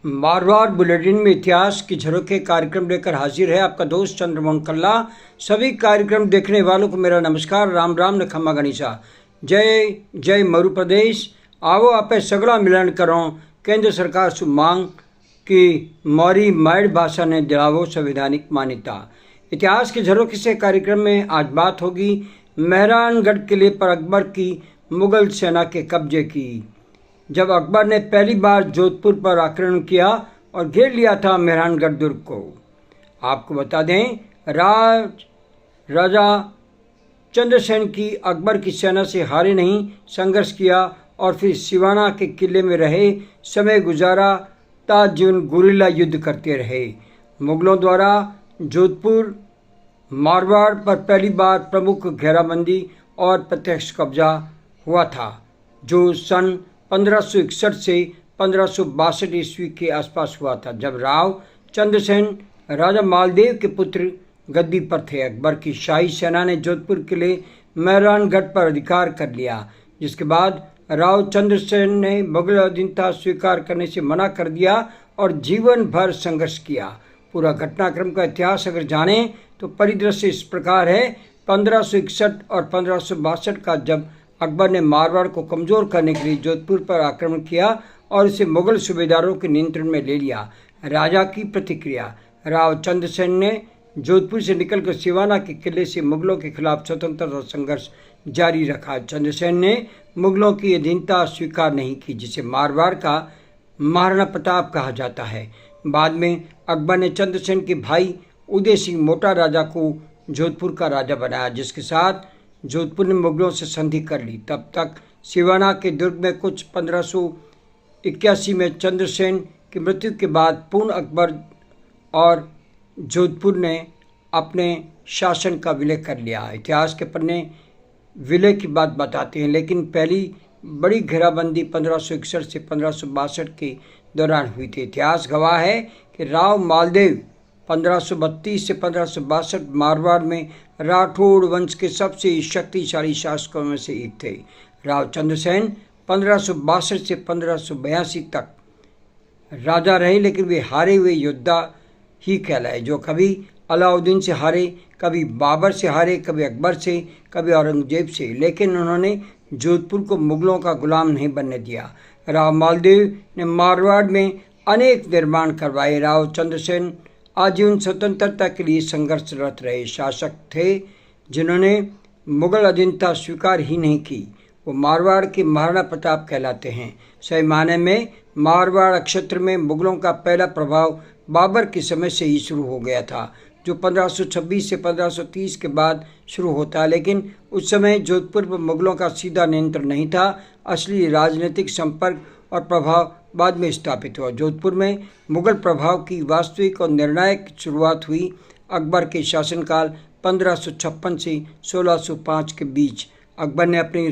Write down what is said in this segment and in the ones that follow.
Marwar bulletin में इतिहास की झरोखे कार्यक्रम लेकर हाजिर है आपका दोस्त चंद्रमोहन कल्ला। सभी कार्यक्रम देखने वालों को मेरा नमस्कार। राम राम न खम्मा गणिसा। जय जय मरु प्रदेश। आवो आपे सगड़ा मिलन करो। केंद्र सरकार सु मांग कि मौरी माइड भाषा ने दिलावो संवैधानिक मान्यता। इतिहास के झरोखे से कार्यक्रम में आज बात होगी मेहरानगढ़ किले पर अकबर की मुगल सेना के कब्जे की। जब अकबर ने पहली बार जोधपुर पर आक्रमण किया और घेर लिया था मेहरानगढ़ दुर्ग को। आपको बता दें, राजा चंद्रसेन की अकबर की सेना से हारे नहीं, संघर्ष किया और फिर सिवाना के किले में रहे समय गुजारा ता जीवन गुरिल्ला युद्ध करते रहे। मुगलों द्वारा जोधपुर मारवाड़ पर पहली बार प्रमुख घेराबंदी और प्रत्यक्ष कब्जा हुआ था, जो सन 1561 से 1562 ईस्वी के आसपास हुआ था, जब राव चंद्रसेन राजा मालदेव के पुत्र गद्दी पर थे। अकबर की शाही सेना ने जोधपुर किले मेहरानगढ़ पर अधिकार कर लिया, जिसके बाद राव चंद्रसेन ने मुगल अधीनता स्वीकार करने से मना कर दिया और जीवन भर संघर्ष किया। पूरा घटनाक्रम का इतिहास अगर जानें तो परिदृश्य इस प्रकार है। 1561 और 1562 का जब अकबर ने मारवाड़ को कमज़ोर करने के लिए जोधपुर पर आक्रमण किया और इसे मुगल सूबेदारों के नियंत्रण में ले लिया। राजा की प्रतिक्रिया। राव चंद्रसेन ने जोधपुर से निकलकर सिवाना के किले से मुगलों के खिलाफ स्वतंत्रता संघर्ष जारी रखा। चंद्रसेन ने मुगलों की अधीनता स्वीकार नहीं की, जिसे मारवाड़ का महाराणा प्रताप कहा जाता है। बाद में अकबर ने चंद्रसेन के भाई उदय सिंह मोटा राजा को जोधपुर का राजा बनाया, जिसके साथ जोधपुर ने मुगलों से संधि कर ली। तब तक सिवाना के दुर्ग में कुछ 1581 में चंद्रसेन की मृत्यु के बाद पूर्ण अकबर और जोधपुर ने अपने शासन का विलय कर लिया। इतिहास के पन्ने विलय की बात बताते हैं, लेकिन पहली बड़ी घेराबंदी 1561 से 1562 के दौरान हुई थी। इतिहास गवाह है कि राव मालदेव 1532 से 1562 मारवाड़ में राठौड़ वंश के सबसे शक्तिशाली शासकों में से एक थे। राव चंद्रसेन 1562 से 1582 तक राजा रहे, लेकिन वे हारे हुए योद्धा ही कहलाए, जो कभी अलाउद्दीन से हारे, कभी बाबर से हारे, कभी अकबर से, कभी औरंगजेब से, लेकिन उन्होंने जोधपुर को मुगलों का गुलाम नहीं बनने दिया। राव मालदेव ने मारवाड़ में अनेक निर्माण करवाए। राव चंद्रसेन आजीवन स्वतंत्रता के लिए संघर्षरत रहे शासक थे, जिन्होंने मुगल अधीनता स्वीकार ही नहीं की। वो मारवाड़ के महाराणा प्रताप कहलाते हैं। सही मायने में मारवाड़ क्षेत्र में मुगलों का पहला प्रभाव बाबर के समय से ही शुरू हो गया था, जो 1526 से 1530 के बाद शुरू होता है, लेकिन उस समय जोधपुर पर मुगलों का सीधा नियंत्रण नहीं था। असली राजनीतिक संपर्क और प्रभाव बाद में स्थापित हुआ। जोधपुर में मुगल प्रभाव की वास्तविक और निर्णायक शुरुआत हुई अकबर के शासनकाल 1556 से 1605 के बीच। अकबर ने अपनी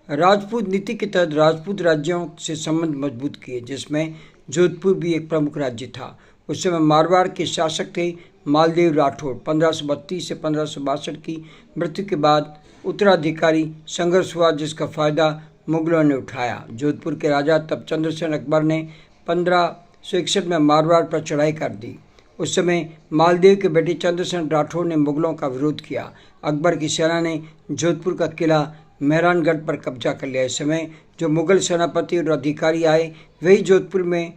राजपूत नीति के तहत राजपूत राज्यों से संबंध मजबूत किए, जिसमें जोधपुर भी एक प्रमुख राज्य था। उस समय मारवाड़ के शासक थे मालदेव राठौड़। 1532 से 1562 की मृत्यु के बाद उत्तराधिकारी संघर्ष हुआ, जिसका फायदा मुगलों ने उठाया। जोधपुर के राजा तब चंद्रसेन अकबर ने 1561 में मारवाड़ पर चढ़ाई कर दी। उस समय मालदेव के बेटे चंद्रसेन राठौड़ ने मुगलों का विरोध किया। अकबर की सेना ने जोधपुर का किला मेहरानगढ़ पर कब्जा कर लिया। इस समय जो मुगल सेनापति और अधिकारी आए, वही जोधपुर में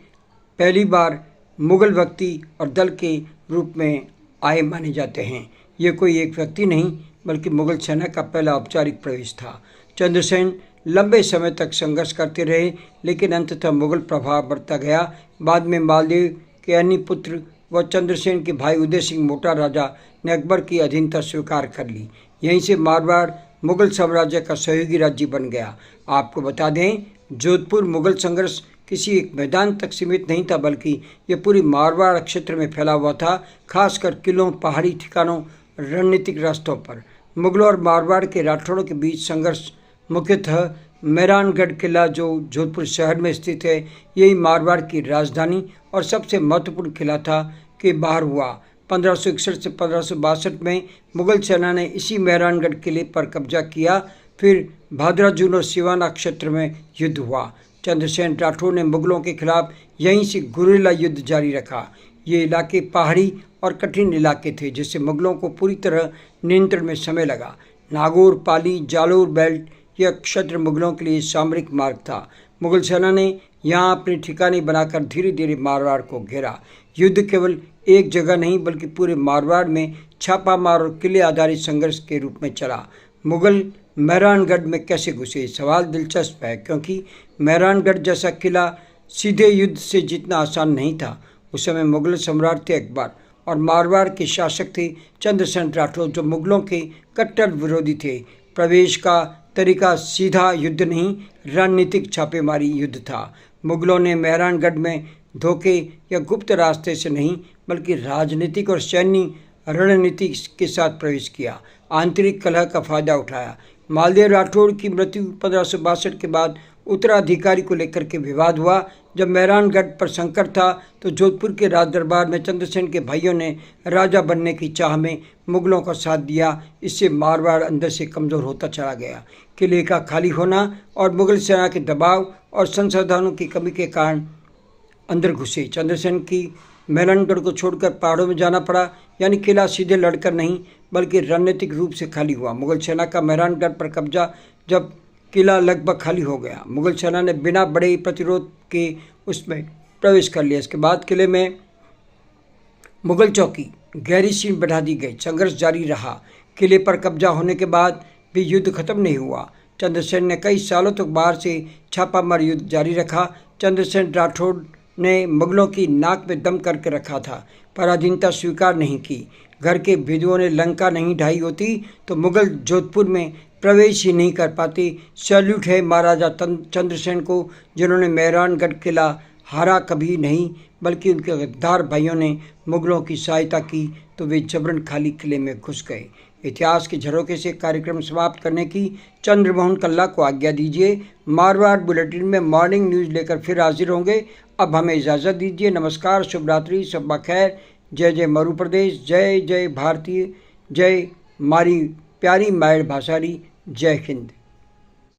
पहली बार मुगल व्यक्ति और दल के रूप में आए माने जाते हैं। ये कोई एक व्यक्ति नहीं, बल्कि मुगल सेना का पहला औपचारिक प्रवेश था। चंद्रसेन लंबे समय तक संघर्ष करते रहे, लेकिन अंततः मुगल प्रभाव बढ़ता गया। बाद में मालदेव के अन्य पुत्र व चंद्रसेन के भाई उदय सिंह मोटा राजा ने अकबर की अधीनता स्वीकार कर ली। यहीं से मारवाड़ मुगल साम्राज्य का सहयोगी राज्य बन गया। आपको बता दें, जोधपुर मुगल संघर्ष किसी एक मैदान तक सीमित नहीं था, बल्कि ये पूरी मारवाड़ क्षेत्र में फैला हुआ था, खासकर किलों, पहाड़ी ठिकानों, रणनीतिक रास्तों पर। मुगलों और मारवाड़ के राठौड़ों के बीच संघर्ष मुख्यतः मेहरानगढ़ किला, जो जोधपुर शहर में स्थित है, यही मारवाड़ की राजधानी और सबसे महत्वपूर्ण किला था, के बाहर हुआ। 1561 से 1562 में मुगल सेना ने इसी मेहरानगढ़ किले पर कब्जा किया। फिर भादरा जून और सिवाना क्षेत्र में युद्ध हुआ। चंद्रसेन राठौर ने मुगलों के खिलाफ यहीं से गुरिल्ला युद्ध जारी रखा। ये इलाके पहाड़ी और कठिन इलाके थे, जिससे मुगलों को पूरी तरह नियंत्रण में समय लगा। नागौर, पाली, जालोर बेल्ट यह क्षेत्र मुगलों के लिए सामरिक मार्ग था। मुगल सेना ने यहाँ अपने ठिकाने बनाकर धीरे धीरे मारवाड़ को घेरा। युद्ध केवल एक जगह नहीं बल्कि पूरे मारवाड़ में छापामार और किले आधारित संघर्ष के रूप में चला। मुगल मेहरानगढ़ में कैसे घुसे? सवाल दिलचस्प है, क्योंकि मेहरानगढ़ जैसा किला सीधे युद्ध से जीतना आसान नहीं था। उस समय मुगल सम्राट थे अकबर और मारवाड़ के शासक थे चंद्रसेन राठौर, जो मुगलों के कट्टर विरोधी थे। प्रवेश का तरीका सीधा युद्ध नहीं, रणनीतिक छापेमारी युद्ध था। मुगलों ने मेहरानगढ़ में धोखे या गुप्त रास्ते से नहीं बल्कि राजनीतिक और सैन्य रणनीति के साथ प्रवेश किया। आंतरिक कलह का फायदा उठाया। मालदेव राठौड़ की मृत्यु 1562 के बाद उत्तराधिकारी को लेकर के विवाद हुआ। जब मेहरानगढ़ पर संकट था तो जोधपुर के राज दरबार में चंद्रसेन के भाइयों ने राजा बनने की चाह में मुगलों का साथ दिया। इससे मारवाड़ अंदर से कमज़ोर होता चला गया। किले का खाली होना और मुगल सेना के दबाव और संसाधनों की कमी के कारण अंदर घुसे। चंद्रसेन की मेहरानगढ़ को छोड़कर पहाड़ों में जाना पड़ा, यानी किला सीधे लड़कर नहीं बल्कि रणनीतिक रूप से खाली हुआ। मुगल सेना का मेहरानगढ़ पर कब्जा जब किला लगभग खाली हो गया, मुगल सेना ने बिना बड़े प्रतिरोध के उसमें प्रवेश कर लिया। इसके बाद किले में मुगल चौकी गहरी सीन बढ़ा दी गई। संघर्ष जारी रहा। किले पर कब्जा होने के बाद भी युद्ध खत्म नहीं हुआ। चंद्रसेन ने कई सालों तक बाहर से छापामार युद्ध जारी रखा। चंद्रसेन राठौड़ ने मुगलों की नाक में दम करके रखा था, पराधीनता स्वीकार नहीं की। घर के विधुओं ने लंका नहीं ढाई होती तो मुगल जोधपुर में प्रवेश ही नहीं कर पाते। सैल्यूट है महाराजा चंद्रसेन को, जिन्होंने मेहरानगढ़ किला हारा कभी नहीं बल्कि उनके गद्दार भाइयों ने मुगलों की सहायता की तो वे जबरन खाली किले में घुस गए। इतिहास के झरोखे से कार्यक्रम समाप्त करने की चंद्रमोहन कल्ला को आज्ञा दीजिए। मारवाड़ बुलेटिन में मॉर्निंग न्यूज़ लेकर फिर हाजिर होंगे। अब हमें इजाज़त दीजिए। नमस्कार, शुभ रात्रि, शब्बा खैर। जय जय मरु प्रदेश, जय जय भारतीय, जय मारी प्यारी मायर भाषारी, जय हिंद।